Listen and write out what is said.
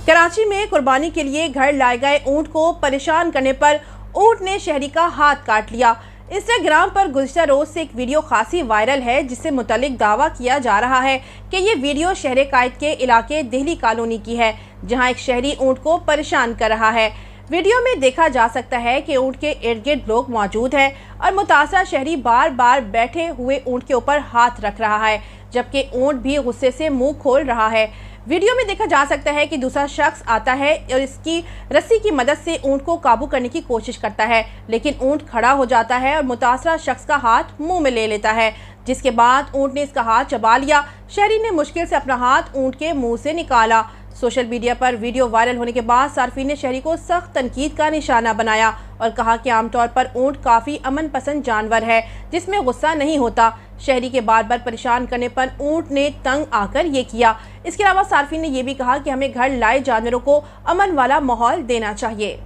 कराची में कुर्बानी के लिए घर लाए गए ऊंट को परेशान करने पर ऊंट ने शहरी का हाथ काट लिया। इंस्टाग्राम पर गुज़िश्ता रोज से एक वीडियो खासी वायरल है, जिससे मुतालिक दावा किया जा रहा है कि ये वीडियो शहर कायद के इलाके दिल्ली कॉलोनी की है, जहां एक शहरी ऊंट को परेशान कर रहा है। वीडियो में देखा जा सकता है कि ऊंट के इर्द गिर्द लोग मौजूद हैं और मुतासरा शहरी बार बार बैठे हुए ऊंट के ऊपर हाथ रख रहा है, जबकि ऊंट भी गुस्से से मुंह खोल रहा है। वीडियो में देखा जा सकता है कि दूसरा शख्स आता है और इसकी रस्सी की मदद से ऊंट को काबू करने की कोशिश करता है, लेकिन ऊंट खड़ा हो जाता है और मुतासरा शख्स का हाथ मुंह में ले लेता है, जिसके बाद ऊंट ने इसका हाथ चबा लिया। शहरी ने मुश्किल से अपना हाथ ऊंट के मुंह से निकाला। सोशल मीडिया पर वीडियो वायरल होने के बाद सार्फिन ने शहरी को सख्त तनकीद का निशाना बनाया और कहा कि आमतौर पर ऊंट काफ़ी अमन पसंद जानवर है, जिसमें गुस्सा नहीं होता। शहरी के बार बार परेशान करने पर ऊंट ने तंग आकर ये किया। इसके अलावा सार्फिन ने यह भी कहा कि हमें घर लाए जानवरों को अमन वाला माहौल देना चाहिए।